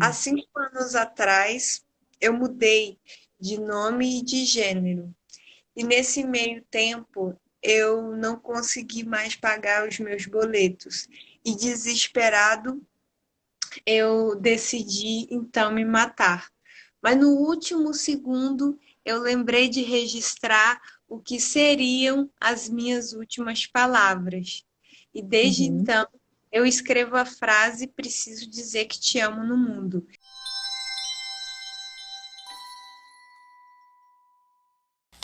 Há Sim. 5 anos atrás, eu mudei de nome e de gênero. E nesse meio tempo, eu não consegui mais pagar os meus boletos. E desesperado, eu decidi então me matar. Mas no último segundo, eu lembrei de registrar o que seriam as minhas últimas palavras. E desde Uhum. então, eu escrevo a frase "Preciso dizer que te amo" no mundo.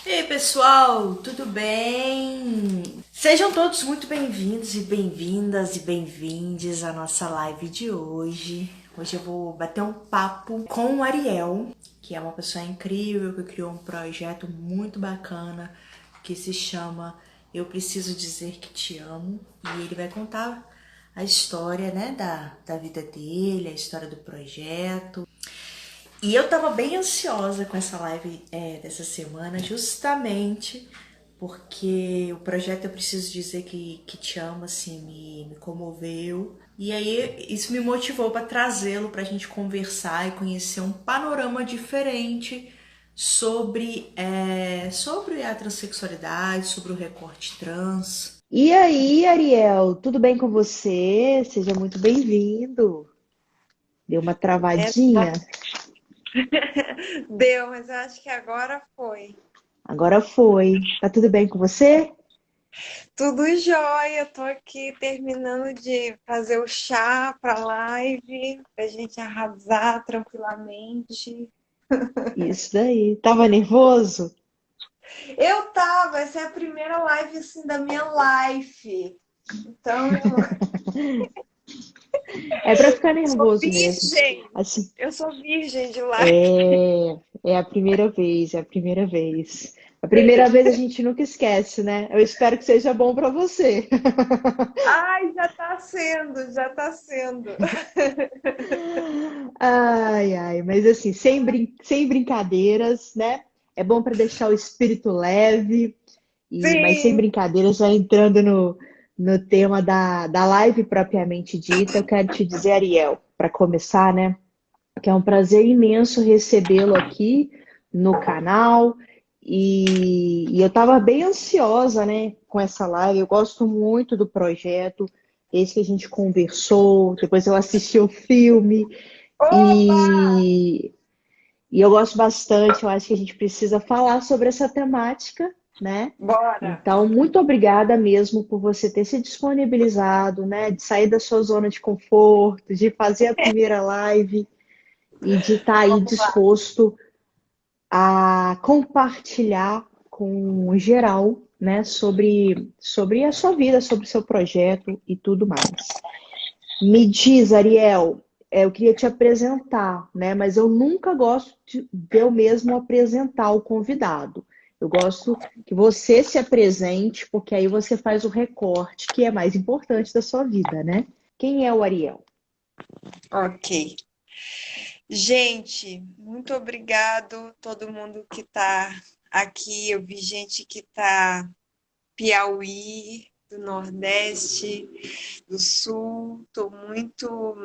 E aí, pessoal, tudo bem? Sejam todos muito bem-vindos e bem-vindas e bem-vindes à nossa live de hoje. Hoje eu vou bater um papo com o Ariel, que é uma pessoa incrível, que criou um projeto muito bacana que se chama Eu Preciso Dizer Que Te Amo. E ele vai contar a história, né, da vida dele, a história do projeto. E eu tava bem ansiosa com essa live dessa semana, justamente porque o projeto Eu Preciso Dizer que Te Amo, assim, me comoveu. E aí isso me motivou para trazê-lo pra gente conversar e conhecer um panorama diferente sobre a transexualidade, sobre o recorte trans. E aí, Ariel, tudo bem com você? Seja muito bem-vindo. Deu uma É, travadinha? deu, mas eu acho que agora foi. Agora foi. Tá tudo bem com você? Tudo jóia, tô aqui terminando de fazer o chá para live, pra gente arrasar tranquilamente. Isso daí. Tava nervoso? Eu tava, essa é a primeira live assim da minha life. Então, É pra ficar sou nervoso mesmo. virgem. Assim, Eu sou virgem de live. é a primeira vez, é a primeira vez. A primeira vez a gente nunca esquece, né? Eu espero que seja bom pra você. Ai, já tá sendo, já tá sendo. Ai, ai, mas assim, sem brincadeiras, né? É bom para deixar o espírito leve. Mas sem Sim. brincadeiras, já entrando no tema da live propriamente dita, eu quero te dizer, Ariel, para começar, né, que é um prazer imenso recebê-lo aqui no canal. E eu estava bem ansiosa, né, com essa live. Eu gosto muito do projeto, desde que a gente conversou, depois eu assisti o filme Oba! e e eu gosto bastante, eu acho que a gente precisa falar sobre essa temática, né? Bora! Então, muito obrigada mesmo por você ter se disponibilizado, né? De sair da sua zona de conforto, de fazer a primeira live e de estar aí Vamos lá. disposto a compartilhar com o geral, né? Sobre a sua vida, sobre o seu projeto e tudo mais. Me diz, Ariel, eu queria te apresentar, né? Mas eu nunca gosto de eu mesmo apresentar o convidado. Eu gosto que você se apresente, porque aí você faz o recorte, que é mais importante da sua vida, né? Quem é o Ariel? Ok. Gente, muito obrigado todo mundo que está aqui. Eu vi gente que está Piauí, do Nordeste, do Sul. Estou muito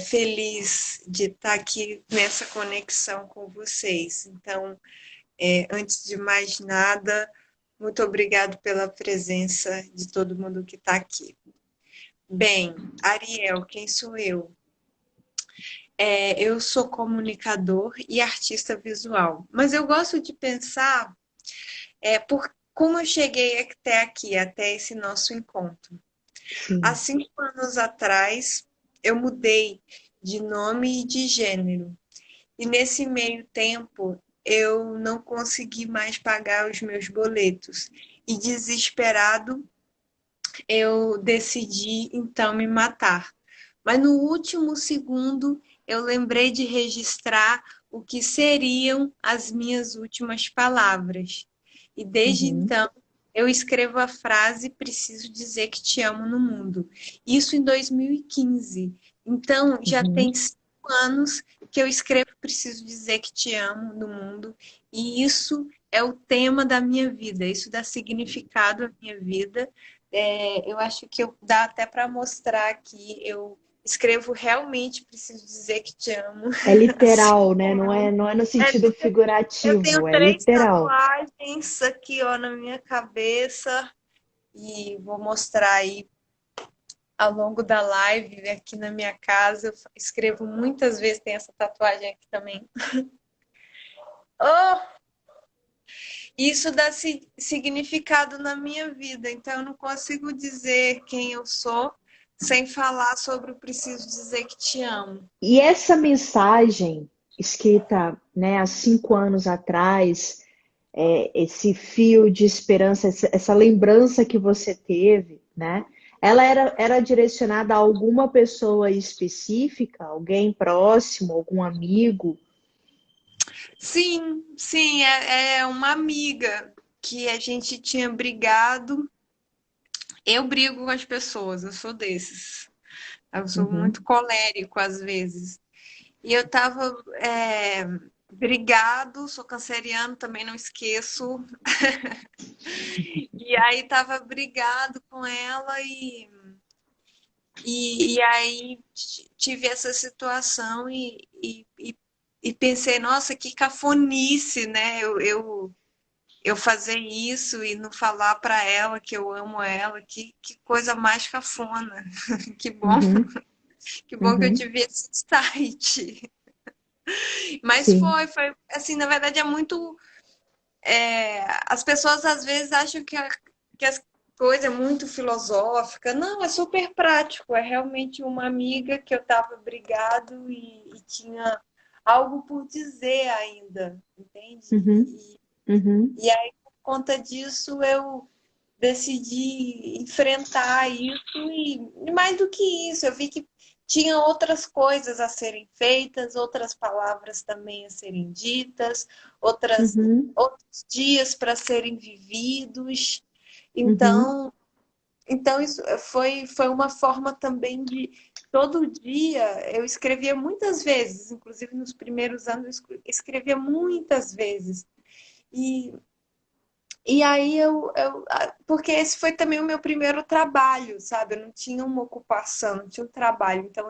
feliz de estar aqui nessa conexão com vocês. Então, antes de mais nada, muito obrigado pela presença de todo mundo que está aqui. Bem, Ariel, quem sou eu? Eu sou comunicador e artista visual, mas eu gosto de pensar por como eu cheguei até aqui, até esse nosso encontro. Há Sim. 5 anos atrás, eu mudei de nome e de gênero, e nesse meio tempo eu não consegui mais pagar os meus boletos, e desesperado eu decidi então me matar. Mas no último segundo eu lembrei de registrar o que seriam as minhas últimas palavras. E desde Uhum, então eu escrevo a frase "Preciso dizer que te amo" no mundo. Isso em 2015. Então já uhum, tem 5 anos que eu escrevo "Preciso dizer que te amo" no mundo. E isso é o tema da minha vida. Isso dá significado à minha vida. Eu acho que dá até para mostrar aqui. Eu escrevo realmente preciso dizer que te amo. É Assim, literal, né? Não é no sentido eu tenho figurativo, é 3 literal. tatuagens aqui, ó, na minha cabeça e vou mostrar aí ao longo da live aqui na minha casa. Eu escrevo muitas vezes, tem essa tatuagem aqui também. Oh, isso dá significado na minha vida, então eu não consigo dizer quem eu sou sem falar sobre o preciso dizer que te amo. E essa mensagem escrita, né, há 5 anos atrás, esse fio de esperança, essa lembrança que você teve, né? Ela era direcionada a alguma pessoa específica, alguém próximo, algum amigo? Sim, sim, é uma amiga que a gente tinha brigado. Eu brigo com as pessoas, eu sou desses. Eu sou Uhum, muito colérico às vezes. E eu tava brigado, sou canceriano, também não esqueço. E aí tava brigado com ela e aí tive essa situação e pensei, nossa, que cafonice, né? Eu fazer isso e não falar para ela que eu amo ela, que coisa mais cafona. Que bom, uhum, que bom que eu uhum. tive esse insight. Mas Sim. foi assim, na verdade é muito. As pessoas às vezes acham que as coisa é muito filosófica. Não, é super prático. É realmente uma amiga que eu estava brigado e tinha algo por dizer ainda, entende? Uhum, uhum, E aí, por conta disso, eu decidi enfrentar isso e mais do que isso, eu vi que tinha outras coisas a serem feitas, outras palavras também a serem ditas, uhum, outros dias para serem vividos. uhum. Então isso foi uma forma também de todo dia eu escrevia muitas vezes, inclusive nos primeiros anos eu escrevia muitas vezes. E e aí porque esse foi também o meu primeiro trabalho, sabe? Eu não tinha uma ocupação, não tinha um trabalho. Então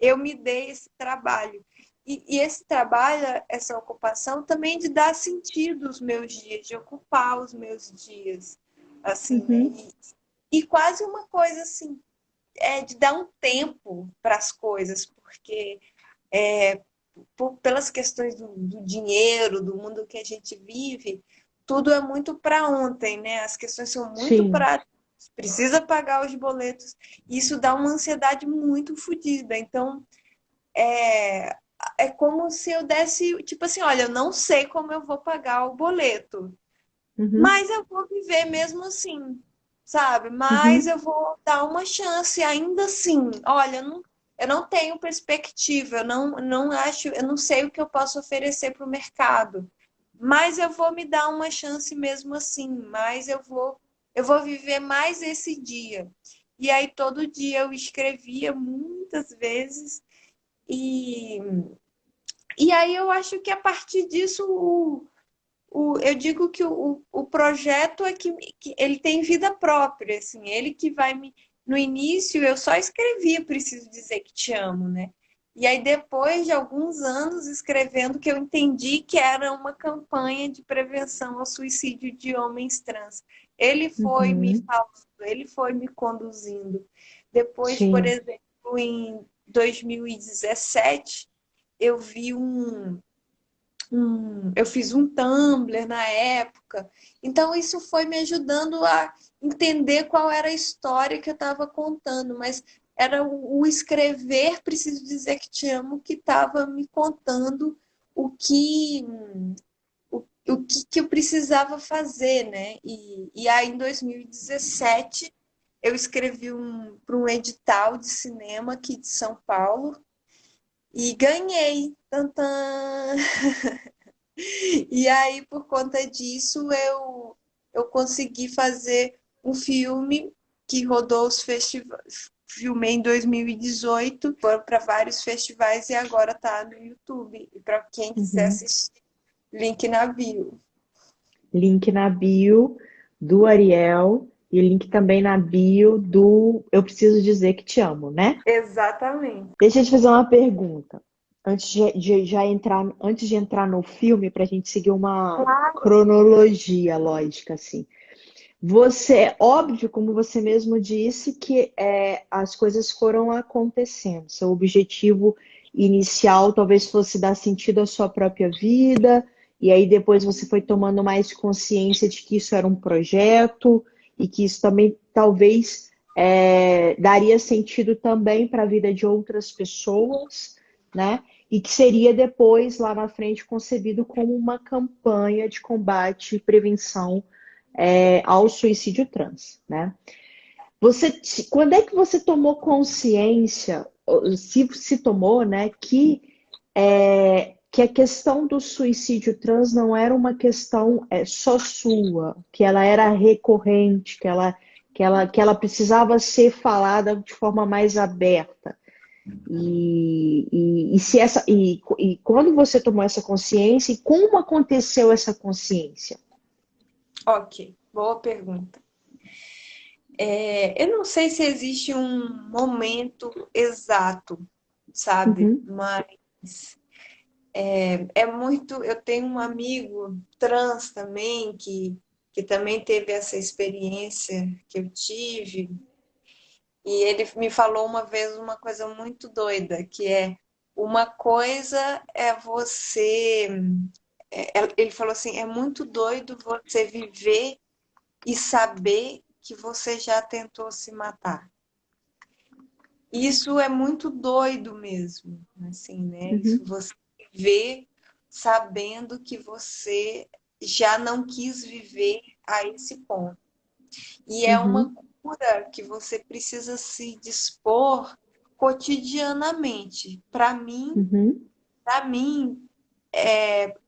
eu me dei esse trabalho. E esse trabalho, essa ocupação, também de dar sentido aos meus dias, de ocupar os meus dias, assim, né? Uhum, E quase uma coisa assim, de dar um tempo para as coisas, porque pelas questões do dinheiro, do mundo que a gente vive, tudo é muito para ontem, né? As questões são muito sim. práticas, precisa pagar os boletos, e isso dá uma ansiedade muito fodida. Então, é como se eu desse, tipo assim, olha, eu não sei como eu vou pagar o boleto, Uhum, mas eu vou viver mesmo assim, sabe? Mas uhum, eu vou dar uma chance ainda assim. Olha, eu não tenho perspectiva, não acho, eu não sei o que eu posso oferecer para o mercado, mas eu vou me dar uma chance mesmo assim, mas eu vou viver mais esse dia. E aí todo dia eu escrevia muitas vezes e, e aí eu acho que a partir disso eu digo que o projeto é que ele tem vida própria, assim, ele que vai me. No início eu só escrevia, preciso dizer que te amo, né? E aí depois de alguns anos escrevendo que eu entendi que era uma campanha de prevenção ao suicídio de homens trans. Ele foi me uhum. falando, ele foi me conduzindo. Depois, por Sim. exemplo, em 2017, eu vi eu fiz um Tumblr na época. Então, isso foi me ajudando a entender qual era a história que eu estava contando, mas era o escrever, preciso dizer que te amo, que estava me contando o que, que eu precisava fazer, né? E aí, em 2017, eu escrevi para um edital de cinema aqui de São Paulo e ganhei. Tantã! E aí, por conta disso, eu consegui fazer um filme que rodou os festivais. Filmei em 2018, foi para vários festivais e agora está no YouTube. E para quem quiser Uhum. assistir, link na bio. Link na bio do Ariel. E link também na bio do Eu Preciso Dizer Que Te Amo, né? Exatamente. Deixa eu te fazer uma pergunta. Antes de entrar no filme, para a gente seguir uma Claro. cronologia lógica, assim. É óbvio, como você mesmo disse, que as coisas foram acontecendo. Seu objetivo inicial talvez fosse dar sentido à sua própria vida, e aí depois você foi tomando mais consciência de que isso era um projeto e que isso também talvez daria sentido também para a vida de outras pessoas, né? E que seria depois, lá na frente, concebido como uma campanha de combate e prevenção ao suicídio trans, né? Quando é que você tomou consciência, se tomou, né, que a questão do suicídio trans não era uma questão só sua, que ela era recorrente, que ela precisava ser falada de forma mais aberta? E quando você tomou essa consciência, e como aconteceu essa consciência? Ok, boa pergunta. Eu não sei se existe um momento exato, sabe? Uhum, Mas é muito. Eu tenho um amigo trans também que também teve essa experiência que eu tive, e ele me falou uma vez uma coisa muito doida, que é uma coisa é você. Ele falou assim: é muito doido você viver e saber que você já tentou se matar. Isso é muito doido mesmo, assim, né? Isso uhum, você vê sabendo que você já não quis viver a esse ponto. E é uma uhum, cura que você precisa se dispor cotidianamente. uhum. Para mim,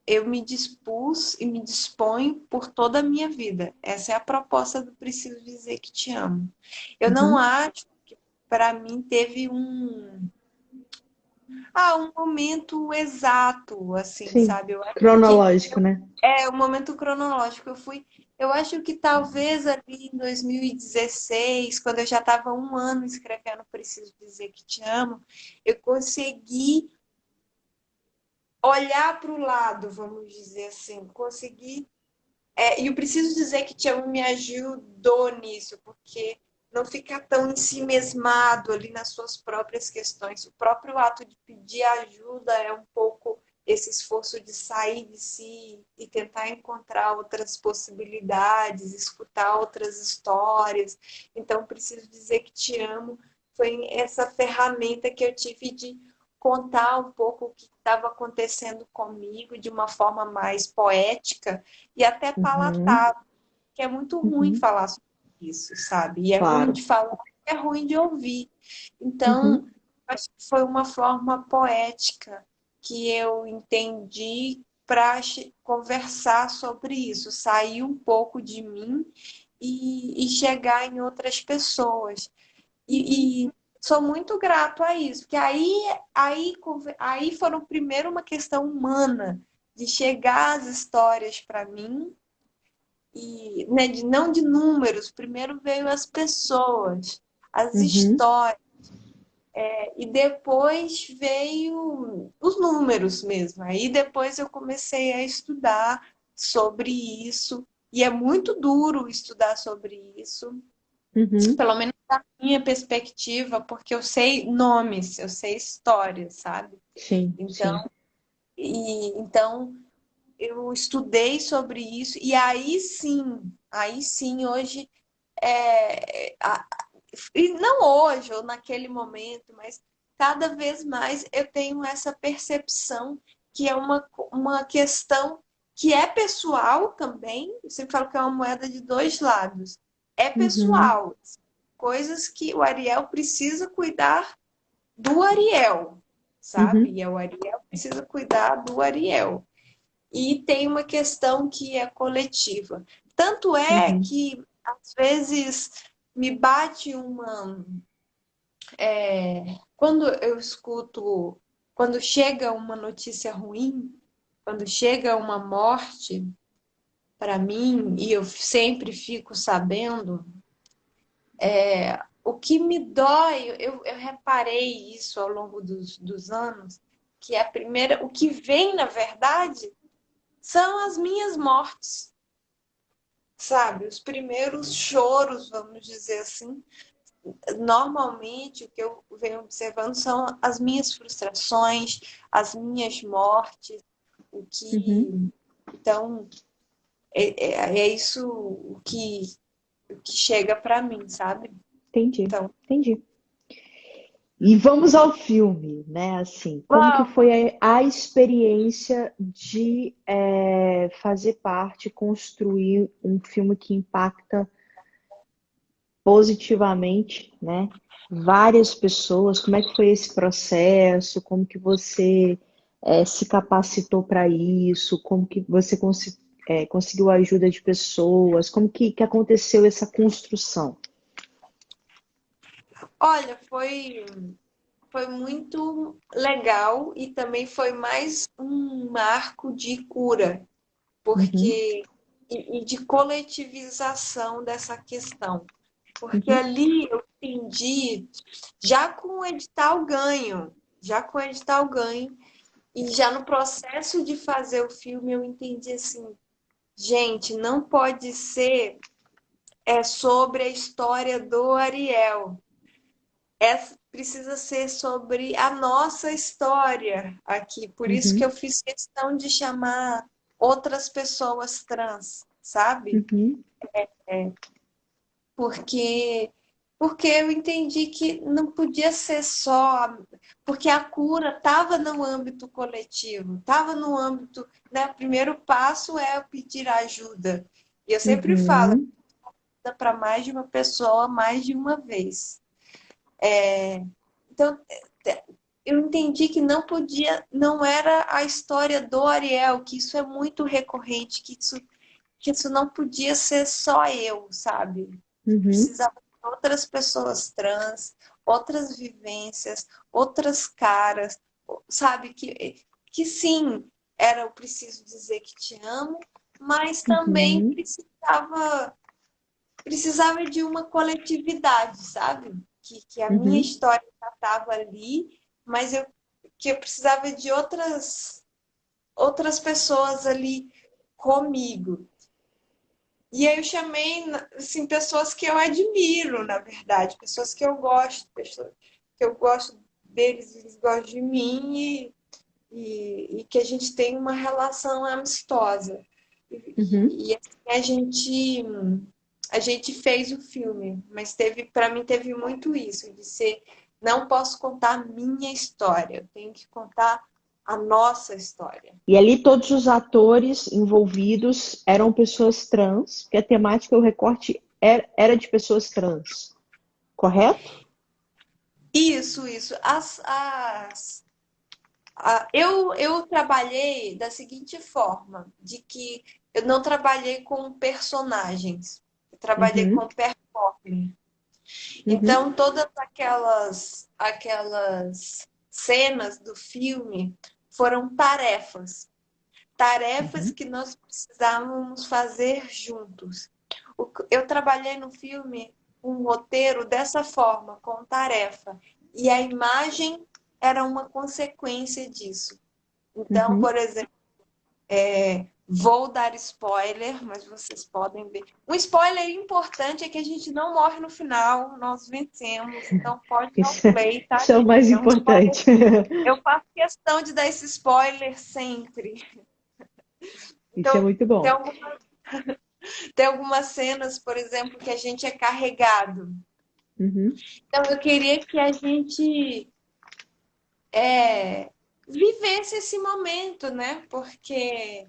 eu me dispus e me disponho por toda a minha vida. Essa é a proposta do Preciso Dizer Que Te Amo. Eu não Uhum. acho que para mim teve um momento exato, assim, Sim, sabe? Eu acho que cronológico, né? é o momento cronológico. Eu acho que talvez ali em 2016, quando eu já estava um ano escrevendo Preciso Dizer Que Te Amo, eu consegui olhar para o lado, vamos dizer assim, consegui. E eu preciso dizer que Te Amo me ajudou nisso, porque não ficar tão ensimesmado ali nas suas próprias questões. O próprio ato de pedir ajuda é um pouco esse esforço de sair de si e tentar encontrar outras possibilidades, escutar outras histórias. Então, preciso dizer que Te Amo foi essa ferramenta que eu tive de contar um pouco o que estava acontecendo comigo de uma forma mais poética e até Uhum, palatável, que é muito ruim uhum, falar sobre isso, sabe? E é ruim de claro. falar, é ruim de ouvir. Então, Uhum, acho que foi uma forma poética que eu entendi para conversar sobre isso, sair um pouco de mim e chegar em outras pessoas. E sou muito grato a isso, porque aí foram primeiro uma questão humana, de chegar as histórias para mim, e né, não de números, primeiro veio as pessoas, as uhum, histórias, e depois veio os números mesmo. Aí depois eu comecei a estudar sobre isso, e é muito duro estudar sobre isso, uhum. pelo menos da minha perspectiva, porque eu sei nomes, eu sei histórias, sabe? Sim, sim. Então eu estudei sobre isso e aí sim, hoje e não hoje ou naquele momento, mas cada vez mais eu tenho essa percepção que é uma questão que é pessoal também. Eu sempre falo que é uma moeda de dois lados. É Uhum, pessoal, coisas que o Ariel precisa cuidar do Ariel, sabe? uhum, E o Ariel precisa cuidar do Ariel. E tem uma questão que é coletiva. Tanto é uhum, que, às vezes, me bate uma. Quando eu escuto. Quando chega uma notícia ruim, quando chega uma morte para mim, e eu sempre fico sabendo, O que me dói, eu reparei isso ao longo dos anos, que o que vem, na verdade, são as minhas mortes, sabe? Os primeiros choros, vamos dizer assim. Normalmente, o que eu venho observando são as minhas frustrações, as minhas mortes, o que. Uhum. Então, é isso o que chega para mim, sabe? Entendi, Então, entendi. E vamos ao filme, né? Assim, como que vamos! foi a experiência de fazer parte, construir um filme que impacta positivamente, né? Várias pessoas. Como é que foi esse processo? Como que você se capacitou para isso? Como que você conseguiu a ajuda de pessoas? Como que aconteceu essa construção? Olha, foi muito legal e também foi mais um marco de cura, Uhum, porque e de coletivização dessa questão. Porque uhum, ali eu entendi, já com o edital ganho, já com o edital ganho, e já no processo de fazer o filme, eu entendi assim, gente, não pode ser sobre a história do Ariel. Precisa ser sobre a nossa história aqui. Por isso que uhum, eu fiz questão de chamar outras pessoas trans, sabe? uhum, Porque eu entendi que não podia ser só, porque a cura estava no âmbito coletivo, estava no âmbito, né? O primeiro passo é pedir ajuda. E eu sempre falo, uhum, para mais de uma pessoa, mais de uma vez. Então, eu entendi que não podia, não era a história do Ariel, que isso é muito recorrente, que isso não podia ser só eu, sabe? uhum, Precisava de outras pessoas trans, outras vivências, outras caras, sabe? Que sim, era eu preciso dizer que te amo, mas também uhum, precisava de uma coletividade, sabe? Que a minha uhum, história estava ali, mas que eu precisava de outras pessoas ali comigo. E aí eu chamei assim, pessoas que eu admiro, na verdade, pessoas que eu gosto, pessoas que eu gosto deles, eles gostam de mim e que a gente tem uma relação amistosa. uhum. Assim, a gente fez o filme, mas para mim teve muito isso, de ser, não posso contar a minha história, eu tenho que contar a nossa história. E ali todos os atores envolvidos eram pessoas trans, porque a temática, o recorte era de pessoas trans, correto? Isso. Eu trabalhei da seguinte forma, de que eu não trabalhei com personagens, eu trabalhei Uhum, com performance. uhum, Então, todas aquelas cenas do filme foram tarefas uhum, que nós precisávamos fazer juntos. Eu trabalhei no filme um roteiro dessa forma, com tarefa, e a imagem era uma consequência disso. Então, uhum. por exemplo, vou dar spoiler, mas vocês podem ver. Um spoiler importante é que a gente não morre no final, nós vencemos, então pode dar o play, tá, Isso é o gente? mais É um spoiler. importante. Eu faço questão de dar esse spoiler sempre. Isso é Então, muito tem, bom. algum, tem algumas cenas, por exemplo, que a gente é carregado. Uhum, Então, eu queria que a gente é, vivesse esse momento, né? Porque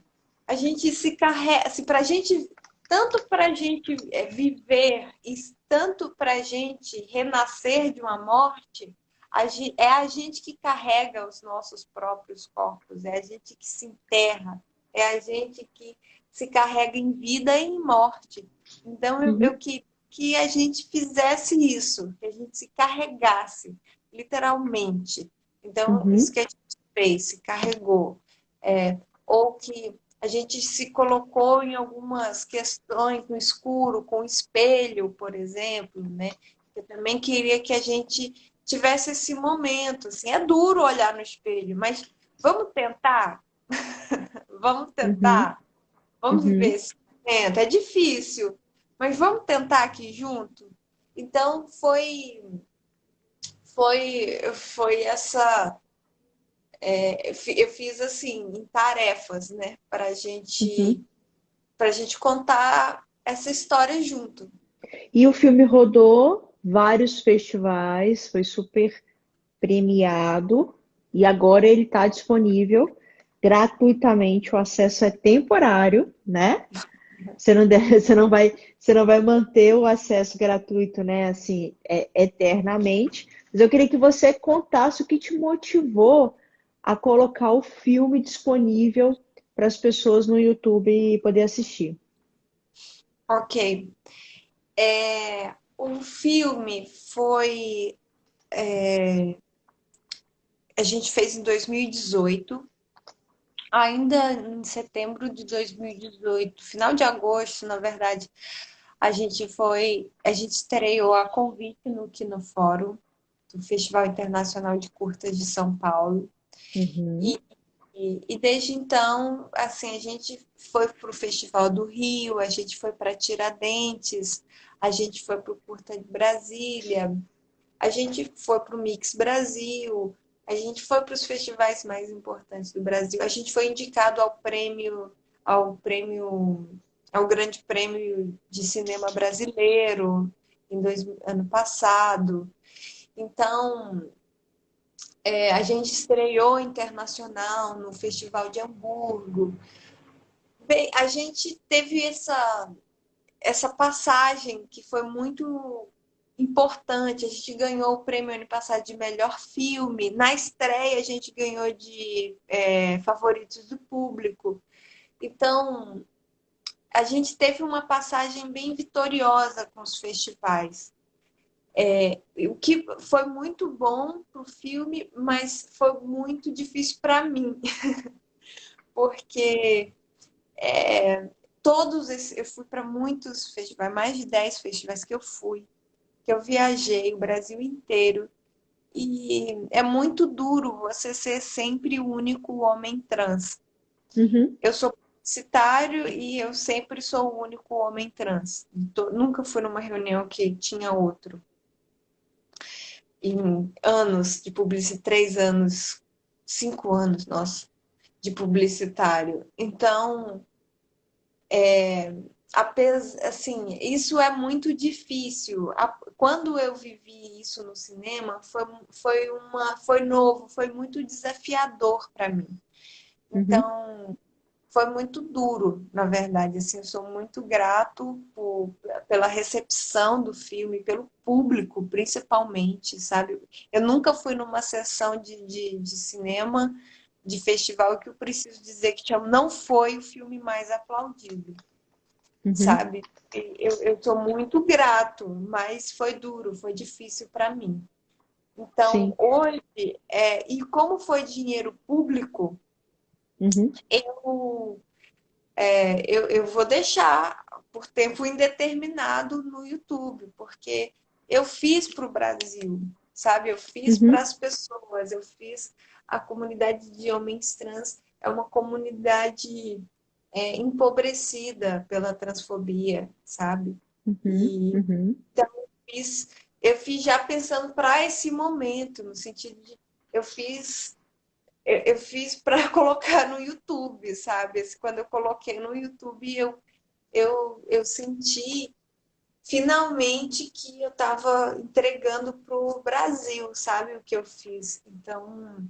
a gente se carrega, se pra gente, tanto para a gente viver e tanto para a gente renascer de uma morte, é a gente que carrega os nossos próprios corpos, é a gente que se enterra, é a gente que se carrega em vida e em morte. Então, eu uhum, que a gente fizesse isso, que a gente se carregasse, literalmente. Então, isso uhum, que a gente fez, se carregou. Ou que A gente se colocou em algumas questões no escuro, com espelho, por exemplo, né? Eu também queria que a gente tivesse esse momento, assim, é duro olhar no espelho, mas vamos tentar, vamos Uhum, tentar, vamos viver uhum. esse momento. É difícil, mas vamos tentar aqui junto. Então foi essa eu fiz assim em tarefas, né, Uhum. para gente contar essa história junto. E o filme rodou vários festivais, foi super premiado e agora ele está disponível gratuitamente. O acesso é temporário, né? Você não vai manter o acesso gratuito, né? Assim, eternamente. Mas eu queria que você contasse o que te motivou a colocar o filme disponível para as pessoas no YouTube poder assistir. Ok. O filme foi. A gente fez em 2018, ainda em setembro de 2018, final de agosto, na verdade, a gente estreou a convite no Kinofórum, do Festival Internacional de Curtas de São Paulo. Uhum, E desde então, assim, a gente foi para o Festival do Rio, a gente foi para Tiradentes, a gente foi para o Curta de Brasília, a gente foi para o Mix Brasil, a gente foi para os festivais mais importantes do Brasil, a gente foi indicado ao prêmio, ao Grande Prêmio de Cinema Brasileiro ano passado. Então, a gente estreou internacional no Festival de Hamburgo. Bem, a gente teve essa passagem que foi muito importante. A gente ganhou o prêmio ano passado de melhor filme. Na estreia, a gente ganhou de favoritos do público. Então, a gente teve uma passagem bem vitoriosa com os festivais. O que foi muito bom para o filme, mas foi muito difícil para mim, porque eu fui para muitos festivais, mais de 10 festivais que eu fui, que eu viajei o Brasil inteiro. E é muito duro você ser sempre o único homem trans. uhum, Eu sou publicitário e eu sempre sou o único homem trans. Nunca fui numa reunião que tinha outro. Em anos de publicidade, 3 anos, 5 anos, nossa, de publicitário. Então, assim, isso é muito difícil. Quando eu vivi isso no cinema, foi novo, foi muito desafiador para mim. uhum. Então, foi muito duro, na verdade. Assim, eu sou muito grato pela recepção do filme, pelo público, principalmente, sabe? Eu nunca fui numa sessão de cinema, de festival, que eu preciso dizer que não foi o filme mais aplaudido, Uhum, sabe? Eu sou muito grato, mas foi duro, foi difícil para mim. Então, sim. hoje, e como foi dinheiro público, Uhum, eu, eu vou deixar por tempo indeterminado no YouTube, porque eu fiz para o Brasil, sabe? Eu fiz para uhum, as pessoas, eu fiz a comunidade de homens trans, é uma comunidade empobrecida pela transfobia, sabe? uhum, E uhum, fiz, eu fiz já pensando para esse momento, no sentido de eu fiz eu fiz para colocar no YouTube, sabe? Quando eu coloquei no YouTube, eu senti finalmente que eu estava entregando para o Brasil, sabe? O que eu fiz. Então,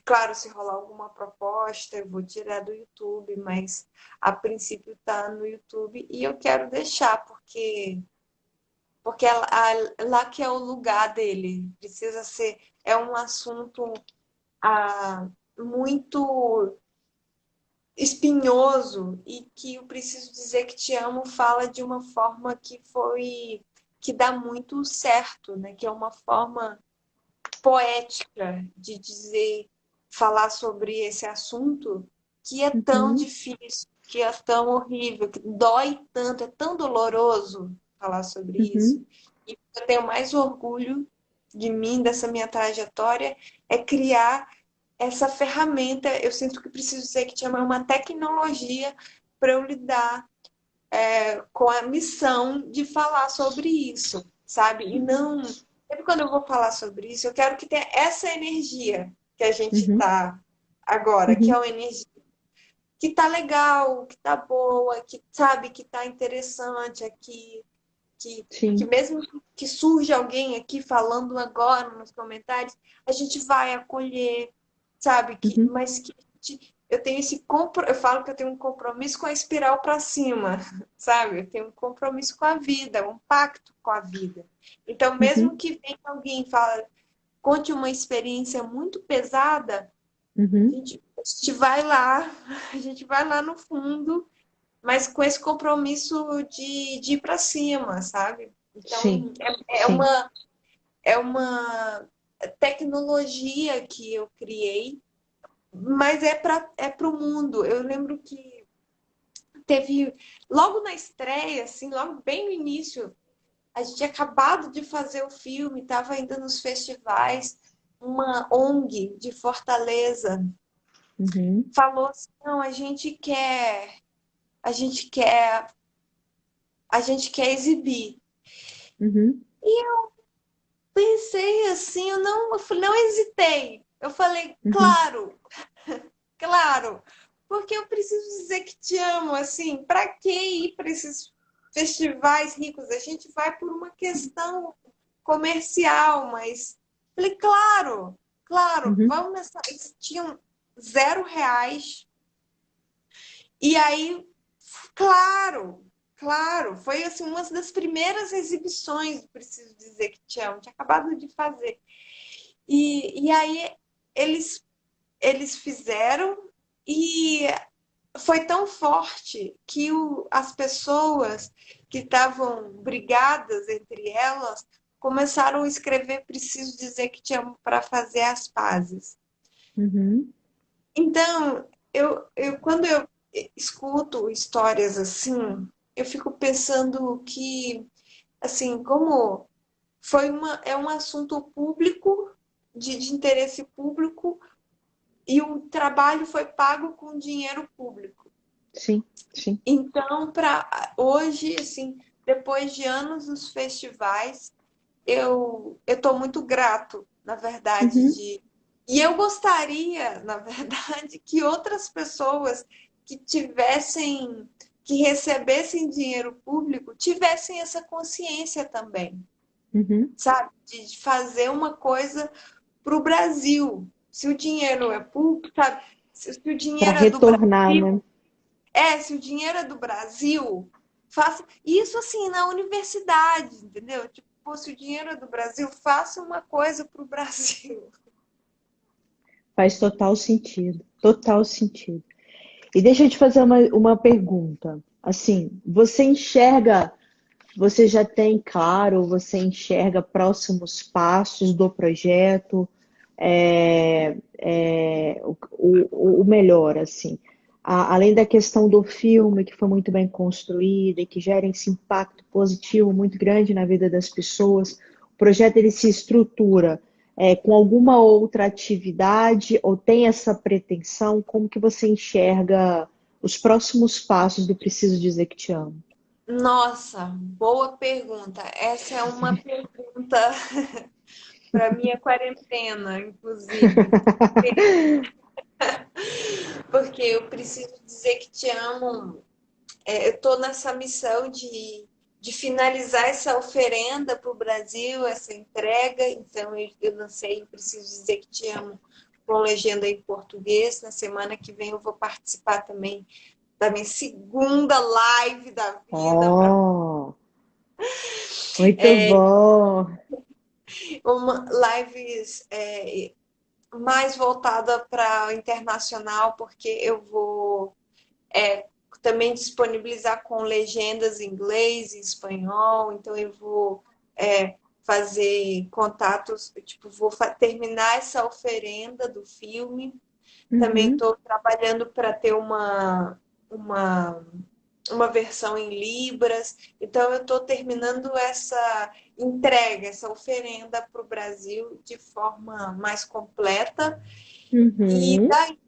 claro, se rolar alguma proposta, eu vou tirar do YouTube, mas a princípio está no YouTube e eu quero deixar, porque lá que é o lugar dele. Precisa ser. É um assunto muito espinhoso e que eu preciso dizer que te amo fala de uma forma que dá muito certo, né? Que é uma forma poética de dizer, falar sobre esse assunto que é tão Uhum, difícil, que é tão horrível, que dói tanto, é tão doloroso falar sobre isso. uhum, E eu tenho mais orgulho de mim, dessa minha trajetória, é criar essa ferramenta. Eu sinto que preciso dizer que chama uma tecnologia para eu lidar com a missão de falar sobre isso, sabe? E não. Sempre quando eu vou falar sobre isso, eu quero que tenha essa energia que a gente uhum, tá agora, que é uhum. uma energia que tá legal, que tá boa, que sabe, que tá interessante aqui, que Sim. mesmo que surja alguém aqui falando agora nos comentários, a gente vai acolher, sabe? Uhum, Mas que eu tenho eu falo que eu tenho um compromisso com a espiral para cima, sabe? Eu tenho um compromisso com a vida, um pacto com a vida. Então, mesmo uhum, que venha alguém e fala, conte uma experiência muito pesada, uhum. a gente vai lá, a gente vai lá no fundo, mas com esse compromisso de ir para cima, sabe? Sim, Então, sim. é uma tecnologia que eu criei, mas é para o mundo. Eu lembro que teve, logo na estreia, assim, logo bem no início, a gente tinha acabado de fazer o filme, estava ainda nos festivais, uma ONG de Fortaleza Uhum, falou assim, não, a gente quer, a gente quer exibir. uhum, Pensei assim, não hesitei. Eu falei, uhum, claro, claro, porque eu preciso dizer que te amo, assim, para que ir para esses festivais ricos? A gente vai por uma questão comercial, mas falei, claro, claro, uhum. vamos nessa. Eles tinham R$ 0. E aí, claro, claro, foi assim uma das primeiras exibições, preciso dizer que te amo, tinha acabado de fazer. E aí eles, eles fizeram e foi tão forte que as pessoas que estavam brigadas entre elas começaram a escrever Preciso Dizer Que Te Amo para fazer as pazes. Uhum. Então, quando eu escuto histórias assim, eu fico pensando que, assim, como é um assunto público, de interesse público, e o trabalho foi pago com dinheiro público. Sim, sim. Então, para hoje, assim, depois de anos nos festivais, eu estou muito grato, na verdade, Uhum, e eu gostaria, na verdade, que outras pessoas que tivessem, que recebessem dinheiro público, tivessem essa consciência também, uhum. sabe? De fazer uma coisa para o Brasil. Se o dinheiro é público, sabe? Se o Para dinheiro é do retornar, Brasil, né? se o dinheiro é do Brasil, faça isso assim na universidade, entendeu? Tipo, pô, se o dinheiro é do Brasil, faça uma coisa para o Brasil. Faz total sentido. Total sentido. E deixa eu te fazer uma pergunta. Assim, você já tem claro, você enxerga próximos passos do projeto, o melhor, assim. Além da questão do filme, que foi muito bem construído e que gera esse impacto positivo muito grande na vida das pessoas, o projeto ele se estrutura com alguma outra atividade ou tem essa pretensão? Como que você enxerga os próximos passos do Preciso Dizer Que Te Amo? Nossa, boa pergunta. Essa é uma pergunta para minha quarentena, inclusive, porque eu preciso dizer que te amo. Eu estou nessa missão de finalizar essa oferenda para o Brasil, essa entrega. Então, eu lancei Preciso Dizer Que Te Amo com legenda em português. Na semana que vem eu vou participar também da minha segunda live da vida, para Oh, muito bom. uma lives mais voltada para o internacional, porque eu vou é, também disponibilizar com legendas em inglês e espanhol, então eu vou fazer contatos, tipo, vou terminar essa oferenda do filme Também Uhum. estou trabalhando para ter uma, uma versão em Libras. Então, eu estou terminando essa entrega, essa oferenda para o Brasil de forma mais completa. E Uhum. daí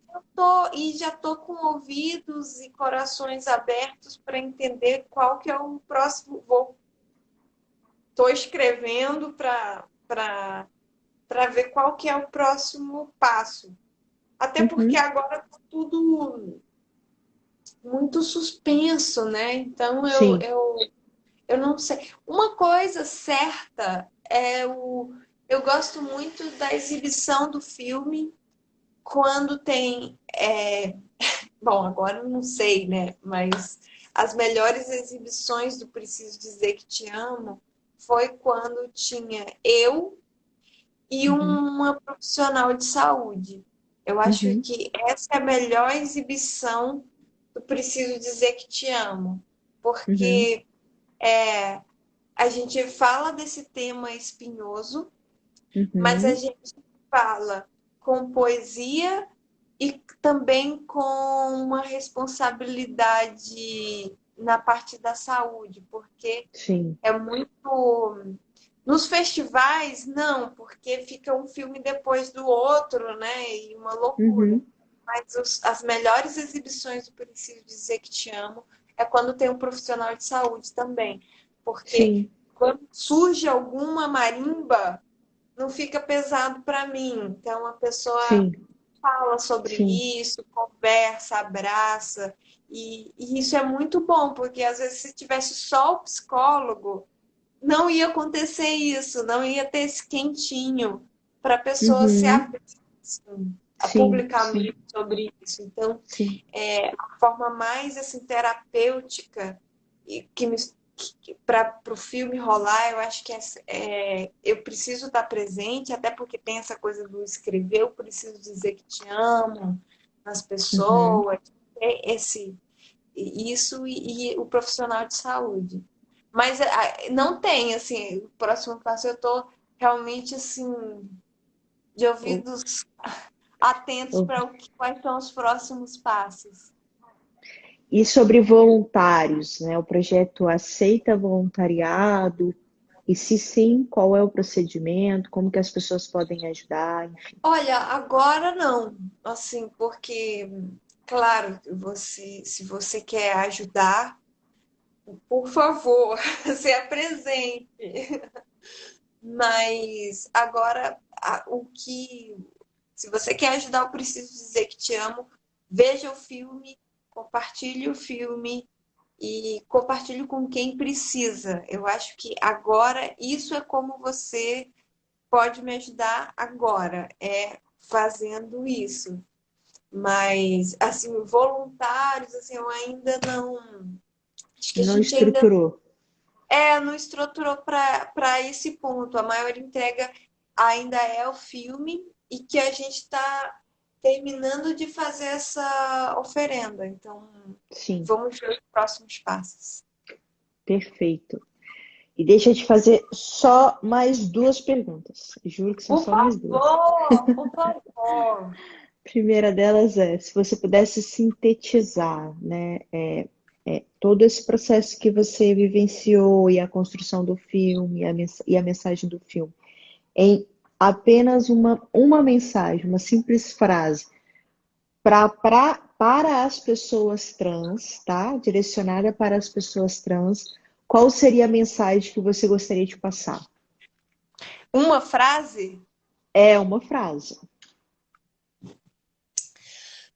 já estou com ouvidos e corações abertos para entender qual que é o próximo. Estou escrevendo para ver qual que é o próximo passo. Até porque Uhum. agora está tudo muito suspenso, né? Então Sim. eu não sei. Uma coisa certa é eu gosto muito da exibição do filme quando tem. Bom, agora eu não sei, né? Mas as melhores exibições do Preciso Dizer Que Te Amo foi quando tinha eu e Uhum. uma profissional de saúde. Eu acho Uhum. que essa é a melhor exibição do Preciso Dizer Que Te Amo, Uhum. porque a gente fala desse tema espinhoso, mas a Uhum. gente fala com poesia e também com uma responsabilidade na parte da saúde, porque Sim. é muito. Nos festivais, não, porque fica um filme depois do outro, né? E uma loucura. Uhum. Mas as melhores exibições do Preciso Dizer Que Te Amo é quando tem um profissional de saúde também. Porque Sim. quando surge alguma marimba, não fica pesado para mim. Então a pessoa Sim. fala sobre Sim. isso, conversa, abraça. E isso é muito bom, porque às vezes se tivesse só o psicólogo, não ia acontecer isso, não ia ter esse quentinho para a pessoa se Uhum. abrir assim, Sim. Sim. publicamente sobre isso. Então, Sim. a forma mais assim, terapêutica e que me para o filme rolar, eu acho que eu preciso estar presente, até porque tem essa coisa do escrever, eu preciso dizer que te amo nas Uhum. pessoas, isso e o profissional de saúde. Mas não tem, assim, o próximo passo eu estou realmente, assim, de O- ouvidos atentos o- para quais são os próximos passos. E sobre voluntários, né? O projeto aceita voluntariado? E se sim, qual é o procedimento? Como que as pessoas podem ajudar? Enfim. Olha, agora não, assim, porque, claro, se você quer ajudar, por favor, se apresente. Mas agora, se você quer ajudar, eu preciso dizer que te amo. Veja o filme, compartilhe o filme e compartilhe com quem precisa. Eu acho que agora isso é como você pode me ajudar agora, é fazendo isso. Mas, assim, voluntários, assim, eu ainda não. Acho que a Não gente ainda estruturou. não estruturou para esse ponto. A maior entrega ainda é o filme e que a gente está terminando de fazer essa oferenda. Então, Sim, vamos ver os próximos passos. perfeito. E deixa eu te fazer só mais duas perguntas. Juro que são Por só mais duas. favor, por favor. A primeira delas é, se você pudesse sintetizar, né, todo esse processo que você vivenciou e a construção do filme e a mensagem do filme, em apenas uma mensagem, uma simples frase, para as pessoas trans, tá? Direcionada para as pessoas trans, qual seria a mensagem que você gostaria de passar? Uma frase? É uma frase.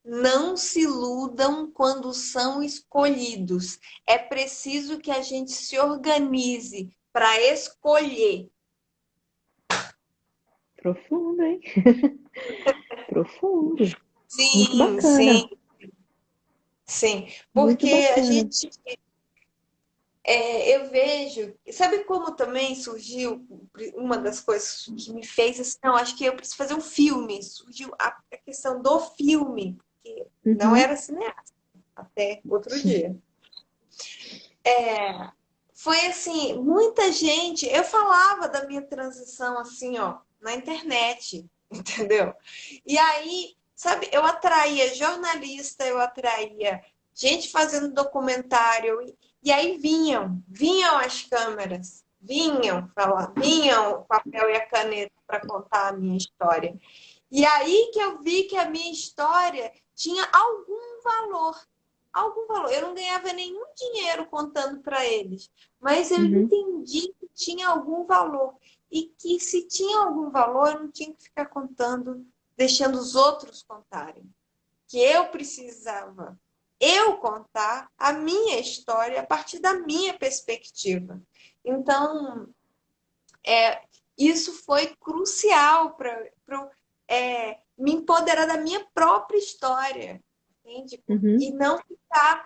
Não se iludam quando são escolhidos. É preciso que a gente se organize para escolher. Profundo, hein? Profundo. Muito Sim, sim, bacana. sim. Muito Porque a bacana. gente, eu vejo, sabe como também surgiu uma das coisas que me fez assim, não, acho que eu preciso fazer um filme. Surgiu a questão do filme, porque não Uhum. era cineasta até outro Sim. dia. Foi assim, muita gente. Eu falava da minha transição assim, ó, na internet, entendeu? E aí sabe, eu atraía jornalista, eu atraía gente fazendo documentário, e aí vinham as câmeras, vinham falar, vinham o papel e a caneta para contar a minha história. E aí que eu vi que a minha história tinha algum valor. Algum valor. Eu não ganhava nenhum dinheiro contando para eles, mas eu Uhum, entendi que tinha algum valor. E que se tinha algum valor, eu não tinha que ficar contando, deixando os outros contarem. Que eu precisava eu contar a minha história a partir da minha perspectiva. Então, isso foi crucial para me empoderar da minha própria história, entende? E uhum, não ficar.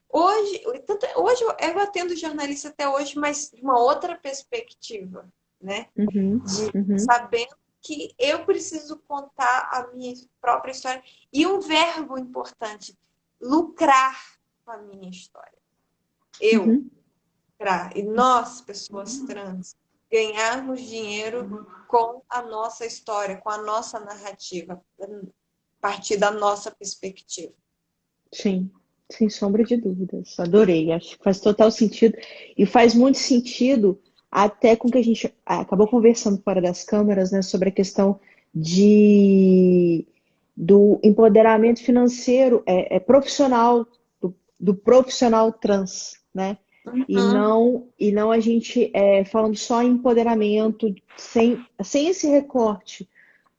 Hoje eu atendo jornalista até hoje, mas de uma outra perspectiva, né? uhum, De uhum, sabendo que eu preciso contar a minha própria história. E um verbo importante, lucrar com a minha história. Eu, uhum. e nós, pessoas trans, ganharmos dinheiro com a nossa história, com a nossa narrativa, a partir da nossa perspectiva. Sim, sem sombra de dúvidas. Adorei. Acho que faz total sentido. E faz muito sentido até com que a gente acabou conversando fora das câmeras, né, sobre a questão de do empoderamento financeiro profissional, do profissional trans, né? Uhum. E não a gente falando só em empoderamento, sem esse recorte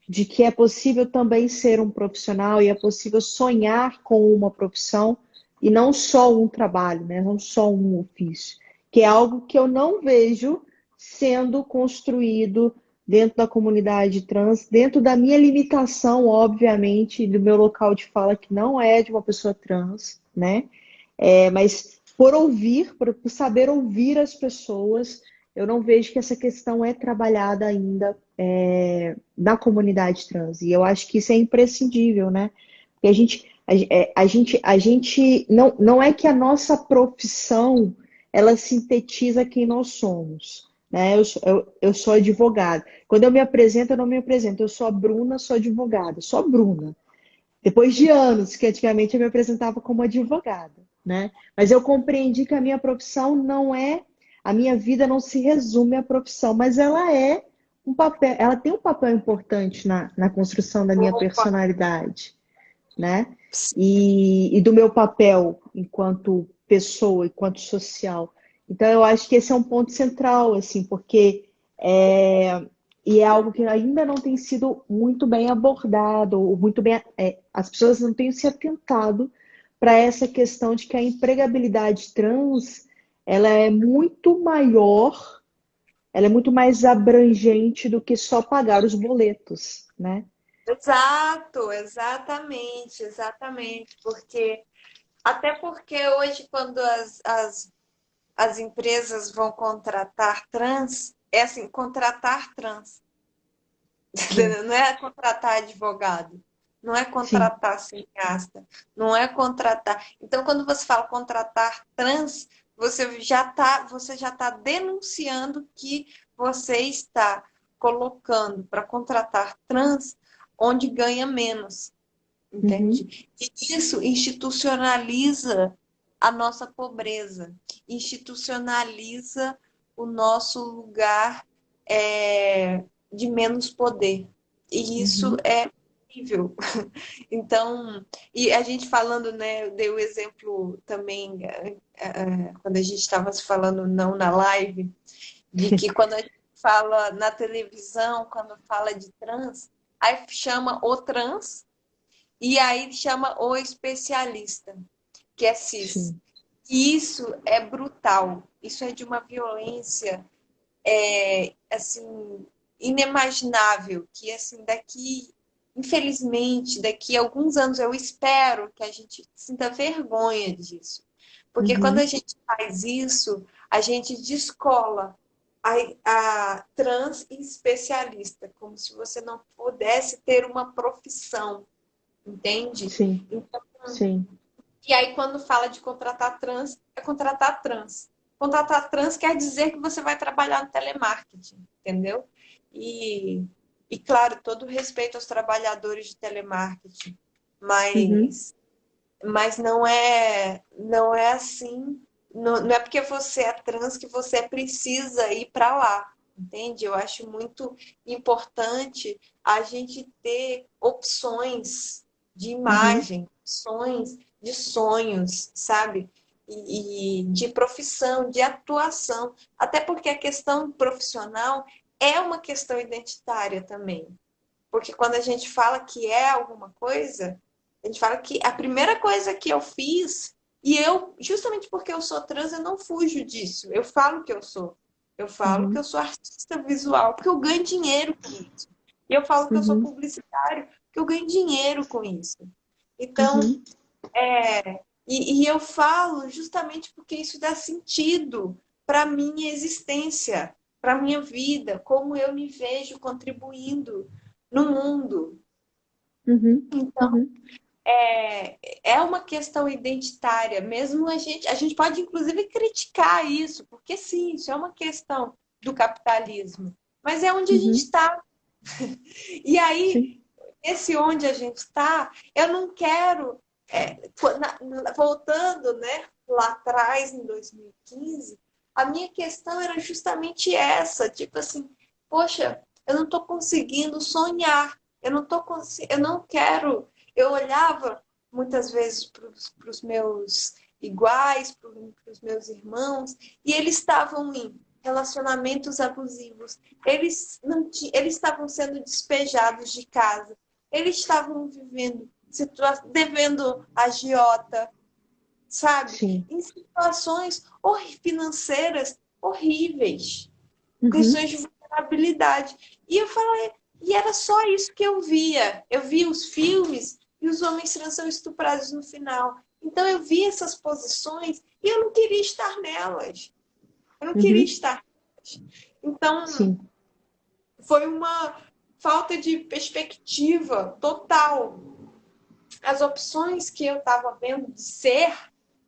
de que é possível também ser um profissional e é possível sonhar com uma profissão e não só um trabalho, né? Não só um ofício, que é algo que eu não vejo sendo construído dentro da comunidade trans, dentro da minha limitação, obviamente, do meu local de fala, que não é de uma pessoa trans, né? Mas por ouvir, por saber ouvir as pessoas, eu não vejo que essa questão é trabalhada ainda na comunidade trans. E eu acho que isso é imprescindível, né? Porque a gente não é que a nossa profissão ela sintetiza quem nós somos. Né? Eu sou advogada. Quando eu me apresento, eu não me apresento. Eu sou a Bruna, sou advogada. Sou a Bruna. Depois de anos que antigamente eu me apresentava como advogada, né? Mas eu compreendi que a minha profissão não é, a minha vida não se resume à profissão, mas ela é um papel, ela tem um papel importante na construção da minha Opa, personalidade, né? E do meu papel enquanto pessoa, enquanto social. Então eu acho que esse é um ponto central, assim, porque e é algo que ainda não tem sido muito bem abordado, ou muito bem, as pessoas não têm se atentado para essa questão de que a empregabilidade trans ela é muito maior, ela é muito mais abrangente do que só pagar os boletos, né? exato, exatamente, exatamente. Até porque hoje, quando as empresas vão contratar trans, é assim, contratar trans. Sim, Não é contratar advogado, não é sim. contratar cineasta, não é contratar. Então, quando você fala contratar trans, você já tá denunciando que você está colocando para contratar trans onde ganha menos, Uhum, entende? E isso institucionaliza a nossa pobreza, institucionaliza o nosso lugar de menos poder. E isso uhum, é horrível. Então, e a gente falando, né, eu dei o exemplo também, quando a gente estava se falando não na live, de que quando a gente fala na televisão, quando fala de trans, aí chama o trans e aí chama o especialista, que é cis. sim. E isso é brutal, isso é de uma violência assim inimaginável, que assim daqui, infelizmente, daqui a alguns anos eu espero que a gente sinta vergonha disso. Porque quando a Uhum, gente faz isso, a gente descola a trans especialista, como se você não pudesse ter uma profissão, entende? sim, Então, sim. e aí, quando fala de contratar trans, é contratar trans. Contratar trans quer dizer que você vai trabalhar no telemarketing, entendeu? E, e claro, todo respeito aos trabalhadores de telemarketing. Uhum, mas não é assim, não é porque você é trans que você precisa ir para lá, entende? Eu acho muito importante a gente ter opções de uhum, imagem, opções de sonhos, sabe? E de profissão, de atuação, até porque a questão profissional é uma questão identitária também. Porque quando a gente fala que é alguma coisa, a gente fala que a primeira coisa que eu fiz, e eu, justamente porque eu sou trans, eu não fujo disso. Eu falo que eu sou. Eu falo que eu uhum, sou artista visual, porque eu ganho dinheiro com isso. E eu falo que eu sou uhum, publicitário, porque eu ganho dinheiro com isso. Então, uhum, e eu falo justamente porque isso dá sentido para a minha existência, para a minha vida, como eu me vejo contribuindo no mundo. uhum, Então, uhum, é uma questão identitária, mesmo a gente pode inclusive criticar isso, porque sim, isso é uma questão do capitalismo, mas é onde a gente uhum. está. E aí, Sim. esse onde a gente está, eu não quero, voltando, né, lá atrás, em 2015, a minha questão era justamente essa, tipo assim, poxa, eu não estou conseguindo sonhar, eu não quero, eu olhava muitas vezes para os meus iguais, para os meus irmãos, e eles estavam em relacionamentos abusivos, eles não eles estavam sendo despejados de casa, eles estavam vivendo, devendo agiota, sabe? Sim. Em situações financeiras horríveis, Uhum, questões de vulnerabilidade. E eu falei, e era só isso que eu via. Eu via os filmes e os homens trans são estuprados no final. Então eu vi essas posições e eu não queria estar nelas. Eu não queria uhum, estar nelas. Então, sim. foi uma falta de perspectiva total. As opções que eu estava vendo de ser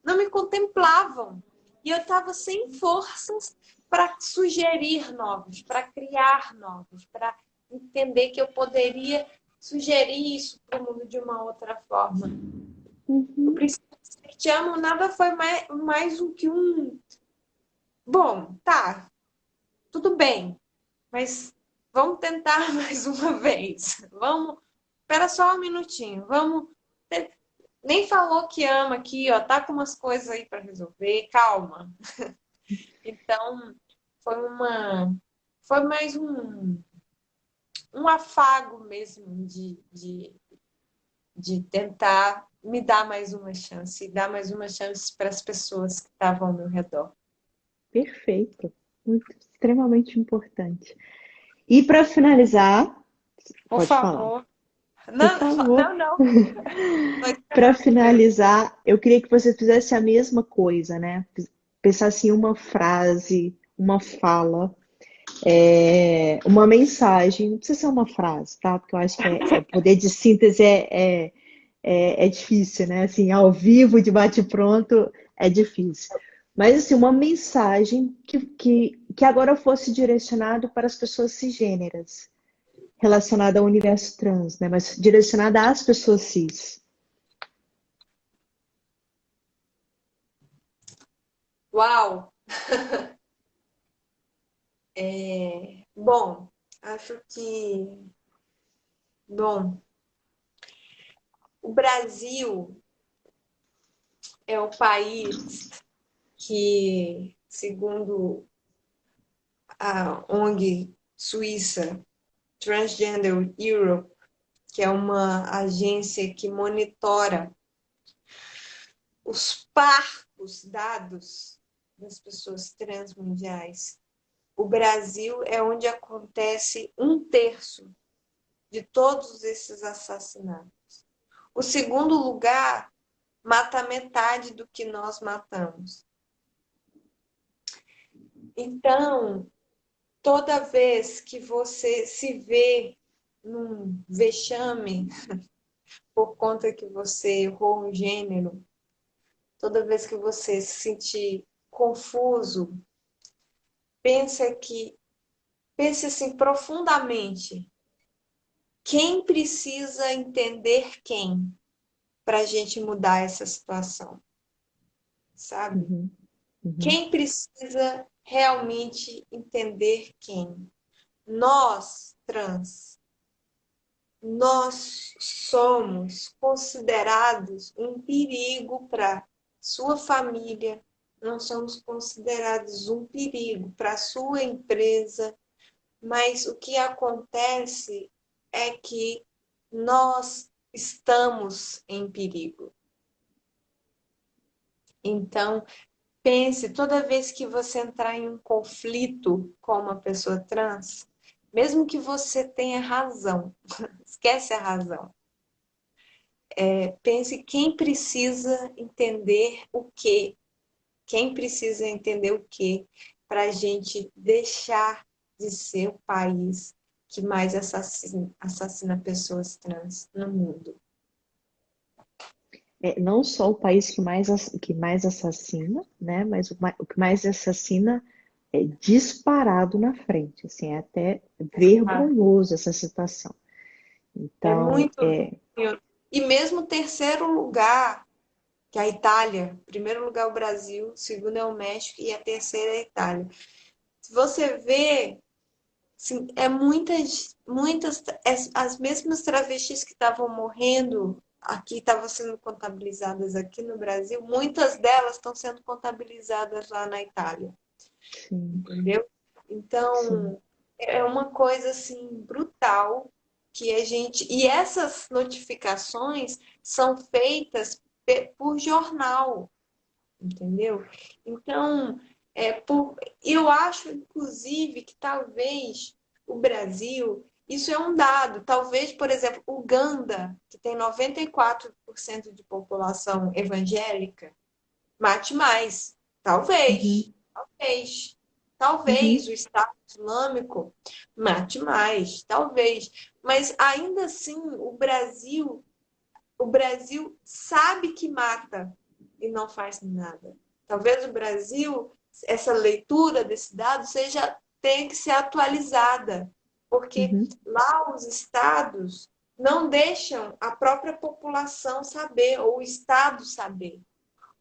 não me contemplavam. E eu estava sem forças para sugerir novos, para criar novos, para entender que eu poderia sugerir isso para o mundo de uma outra forma. O Uhum, princípio de Te Amo nada foi mais do que um. Bom, tá, tudo bem, mas vamos tentar mais uma vez. Vamos. Espera só um minutinho. Vamos. Nem falou que ama aqui, ó. Tá com umas coisas aí para resolver. Calma. Então, foi uma. Foi mais um afago mesmo de tentar me dar mais uma chance e dar mais uma chance para as pessoas que estavam ao meu redor. perfeito. Muito, extremamente importante. E para finalizar, Por pode falar, favor. por Não, favor. não, não. Estou Para esperando o meu. finalizar, eu queria que você fizesse a mesma coisa, né? Pensasse em uma frase, uma fala, uma mensagem. Não precisa ser uma frase, tá? Porque eu acho que o poder de síntese é difícil, né? Assim, ao vivo, de bate-pronto, é difícil. Mas, assim, uma mensagem que agora fosse direcionado para as pessoas cisgêneras, relacionada ao universo trans, né? Mas direcionada às pessoas cis. Uau! Bom, acho que. Bom, o Brasil é o país que, segundo a ONG suíça Transgender Europe, que é uma agência que monitora os parcos dados das pessoas trans mundiais, o Brasil é onde acontece um terço de todos esses assassinatos. O segundo lugar mata metade do que nós matamos. Então, toda vez que você se vê num vexame por conta que você errou um gênero, toda vez que você se sentir confuso, pense assim profundamente. Quem precisa entender quem? para a gente mudar essa situação, sabe? Uhum. Uhum. Quem precisa realmente entender quem? Nós, trans, nós somos considerados um perigo para sua família, não somos considerados um perigo para sua empresa, mas o que acontece é que nós estamos em perigo. Então, pense, toda vez que você entrar em um conflito com uma pessoa trans, mesmo que você tenha razão, esquece a razão. Pense quem precisa entender o quê. Quem precisa entender o quê para a gente deixar de ser o país que mais assassina pessoas trans no mundo. Não só o país que mais assassina, né? Mas o que mais assassina é disparado na frente. Assim, é até Ah, vergonhoso essa situação. é Então, muito. E mesmo terceiro lugar, que é a Itália, primeiro lugar o Brasil, segundo é o México e a terceira é a Itália. Se você vê, assim, muitas, as mesmas travestis que estavam morrendo aqui, estavam sendo contabilizadas aqui no Brasil, muitas delas estão sendo contabilizadas lá na Itália, sim, entendeu? sim. Então, é uma coisa assim brutal que a gente. E essas notificações são feitas por jornal, entendeu? Então, eu acho, inclusive, que talvez o Brasil, isso é um dado, talvez, por exemplo, Uganda, que tem 94% de população evangélica, mate mais. Talvez, Uhum, talvez. Talvez uhum, o Estado Islâmico mate mais, talvez. Mas ainda assim, o Brasil sabe que mata e não faz nada. Talvez o Brasil, essa leitura desse dado tenha que ser atualizada, porque uhum, lá os estados não deixam a própria população saber, ou o Estado saber.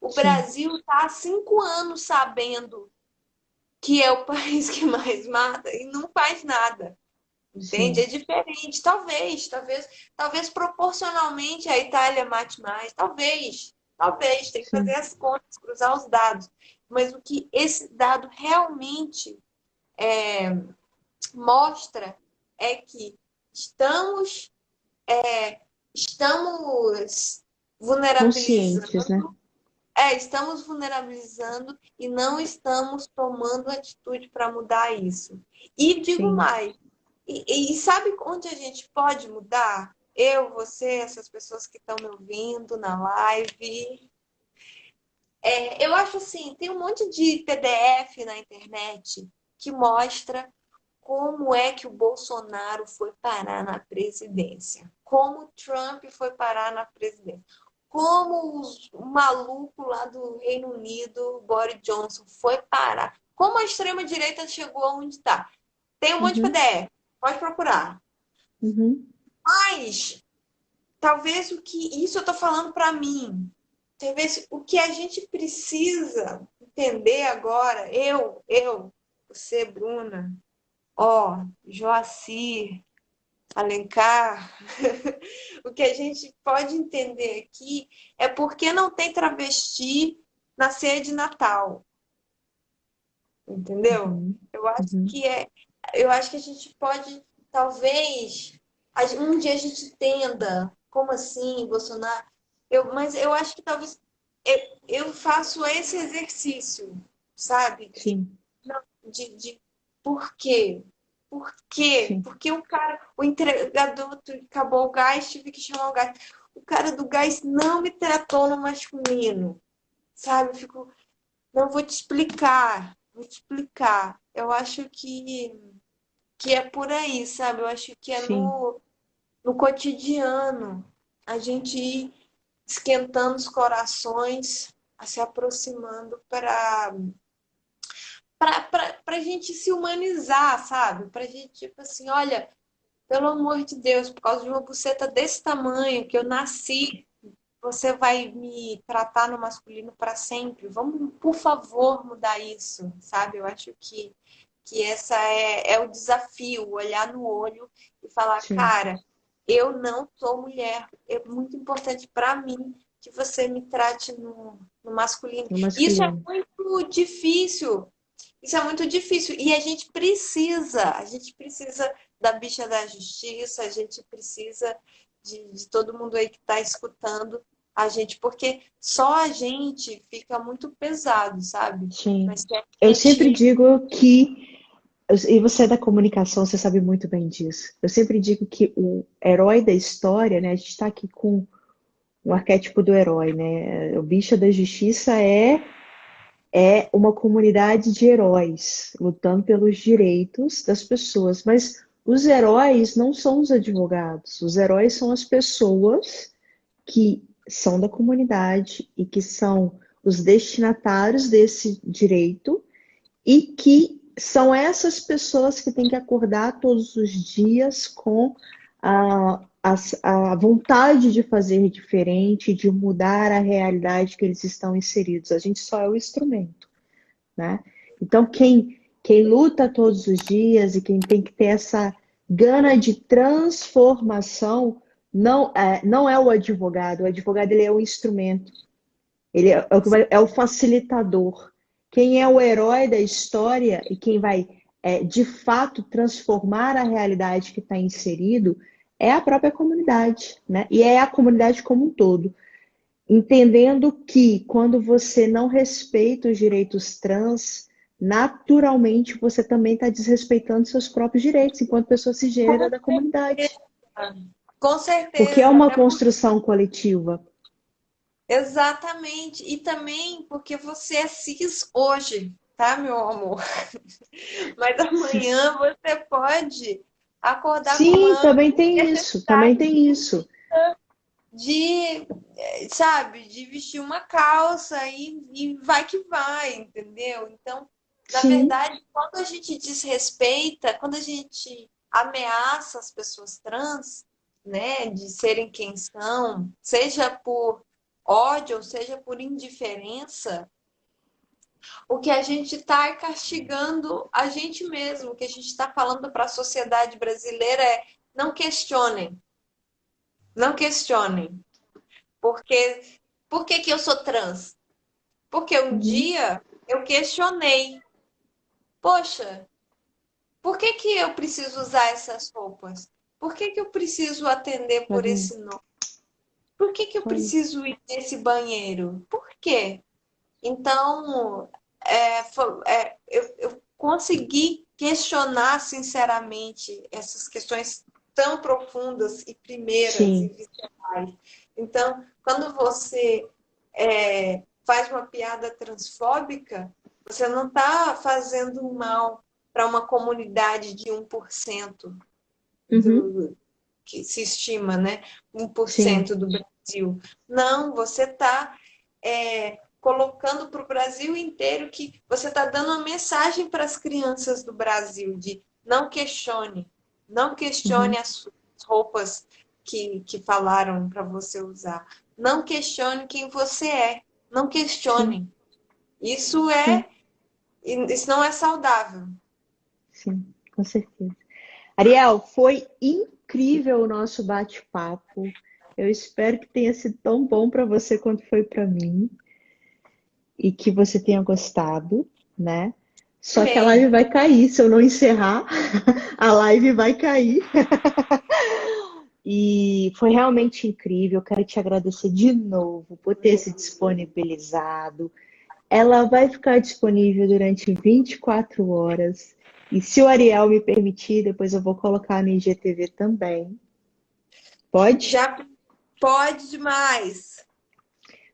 O sim, Brasil está há 5 anos sabendo que é o país que mais mata e não faz nada. Entende? sim, É diferente. Talvez proporcionalmente a Itália mate mais. Talvez, tem que fazer sim, as contas, cruzar os dados. Mas o que esse dado realmente mostra é que estamos, estamos conscientes, né? vulnerabilizando, estamos vulnerabilizando e não estamos tomando atitude para mudar isso. E digo Sim, mais, e sabe onde a gente pode mudar? Eu, você, essas pessoas que estão me ouvindo na live. Eu acho assim, tem um monte de PDF na internet que mostra como é que o Bolsonaro foi parar na presidência, como o Trump foi parar na presidência, como o maluco lá do Reino Unido, Boris Johnson, foi parar, como a extrema-direita chegou onde está. Tem um monte de uhum, PDF, pode procurar. uhum, Mas talvez isso eu estou falando para mim. Talvez o que a gente precisa entender agora, você, Bruna, Joacir, Alencar, o que a gente pode entender aqui é porque não tem travesti na ceia de Natal, entendeu? uhum, Eu acho uhum, que eu acho que a gente pode, talvez, um dia a gente entenda como assim, Bolsonaro. Mas eu acho que talvez eu faço esse exercício, sabe? sim, De por quê? Por quê? sim, Porque o entregador acabou o gás, tive que chamar o gás. O cara do gás não me tratou no masculino, sabe? Eu fico, não vou te explicar. Eu acho que é por aí, sabe? Eu acho que é sim, no cotidiano a gente ir esquentando os corações, se aproximando para a gente se humanizar, sabe? Para a gente, tipo assim, olha, pelo amor de Deus, por causa de uma buceta desse tamanho que eu nasci, você vai me tratar no masculino para sempre. Vamos, por favor, mudar isso, sabe? Eu acho que essa é o desafio, olhar no olho e falar, Sim, cara, eu não sou mulher. É muito importante para mim que você me trate no masculino. no Isso é masculino. muito difícil. Isso é muito difícil. E a gente precisa da bicha da justiça, a gente precisa de todo mundo aí que está escutando a gente, porque só a gente fica muito pesado, sabe? Sim. Mas se a Eu sempre gente. digo que, e você é da comunicação, você sabe muito bem disso. Eu sempre digo que o herói da história, né? A gente está aqui com o arquétipo do herói, né? O bicho da justiça é uma comunidade de heróis lutando pelos direitos das pessoas, mas os heróis não são os advogados, os heróis são as pessoas que são da comunidade e que são os destinatários desse direito e que são essas pessoas que têm que acordar todos os dias com a vontade de fazer diferente, de mudar a realidade que eles estão inseridos. A gente só é o instrumento, né? Então, quem luta todos os dias e quem tem que ter essa gana de transformação não é o advogado. O advogado ele é o instrumento, ele é o facilitador. Quem é o herói da história e quem vai, de fato, transformar a realidade que está inserido é a própria comunidade, né? E é a comunidade como um todo. Entendendo que quando você não respeita os direitos trans, naturalmente você também está desrespeitando seus próprios direitos enquanto pessoa cisgênera Com da comunidade. certeza, com Porque é certeza, uma até construção coletiva. exatamente. E também porque você é cis hoje, tá, meu amor? Mas amanhã você pode acordar com Sim, uma também tem isso, também necessidade tem isso. de, sabe, de vestir uma calça e vai que vai, entendeu? Então, na Sim, verdade, quando a gente desrespeita, quando a gente ameaça as pessoas trans, né, de serem quem são, seja por ódio ou seja por indiferença, o que a gente está é castigando a gente mesmo, o que a gente está falando para a sociedade brasileira é não questionem, não questionem. Porque por que que eu sou trans? Porque um uhum, dia eu questionei, poxa, por que que eu preciso usar essas roupas? Por que que eu preciso atender tá por vendo? esse nome? Por que que eu Olha, preciso ir nesse banheiro? Por quê? Então, eu consegui questionar sinceramente essas questões tão profundas e primeiras e sim, viscerais. Então, quando você faz uma piada transfóbica, você não está fazendo mal para uma comunidade de 1% uhum, que se estima, né? 1% sim, do Brasil. Não, você está colocando para o Brasil inteiro que você está dando uma mensagem para as crianças do Brasil de não questione uhum, as roupas que falaram para você usar. Não questione quem você é. Não sim, questione. Isso sim, isso não é saudável. sim, com certeza. Ariel, foi incrível o nosso bate-papo. Eu espero que tenha sido tão bom para você quanto foi para mim e que você tenha gostado, né? Só que a Amei. live vai cair, se eu não encerrar, a live vai cair. E foi realmente incrível. Eu quero te agradecer de novo por ter se disponibilizado. Ela vai ficar disponível durante 24 horas. E se o Ariel me permitir, depois eu vou colocar no IGTV também. Pode? Já pode demais.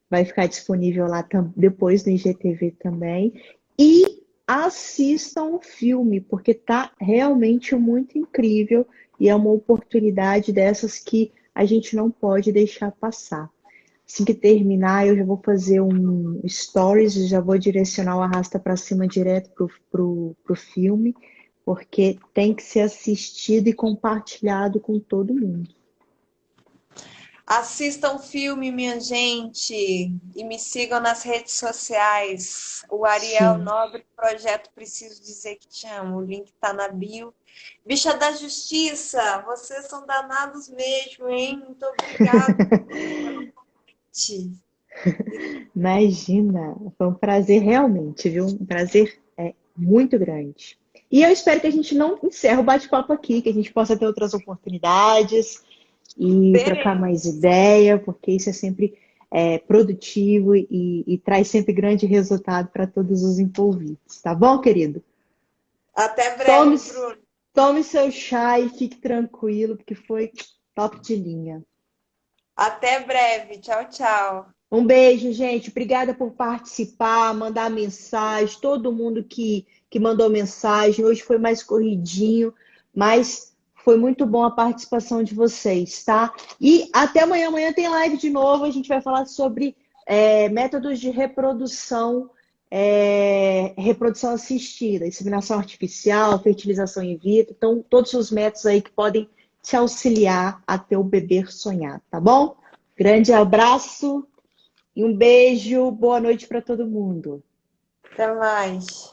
Vai ficar disponível lá depois no IGTV também. E assistam o filme, porque tá realmente muito incrível e é uma oportunidade dessas que a gente não pode deixar passar. Assim que terminar, eu já vou fazer um stories, já vou direcionar o arrasta para cima direto pro filme, porque tem que ser assistido e compartilhado com todo mundo. Assistam filme, minha gente, e me sigam nas redes sociais. O Ariel Sim. Nobre, Projeto Preciso Dizer Que Te Amo. O link tá na bio. Bicha da Justiça, vocês são danados mesmo, hein? Muito obrigada. Imagina, foi um prazer realmente, viu? Um prazer muito grande. E eu espero que a gente não encerre o bate-papo aqui, que a gente possa ter outras oportunidades e trocar Teremos. mais ideia, porque isso é sempre produtivo e traz sempre grande resultado para todos os envolvidos. Tá bom, querido? Até Tome, breve, Bruno. tome seu chá e fique tranquilo, porque foi top de linha. Até breve. Tchau, tchau. Um beijo, gente. Obrigada por participar, mandar mensagem, todo mundo que mandou mensagem. Hoje foi mais corridinho, mas foi muito bom a participação de vocês, tá? E até amanhã. Amanhã tem live de novo. A gente vai falar sobre métodos de reprodução, reprodução assistida, inseminação artificial, fertilização in vitro. Então, todos os métodos aí que podem te auxiliar a ter o bebê sonhado, tá bom? Grande abraço. E um beijo, boa noite para todo mundo. Até mais.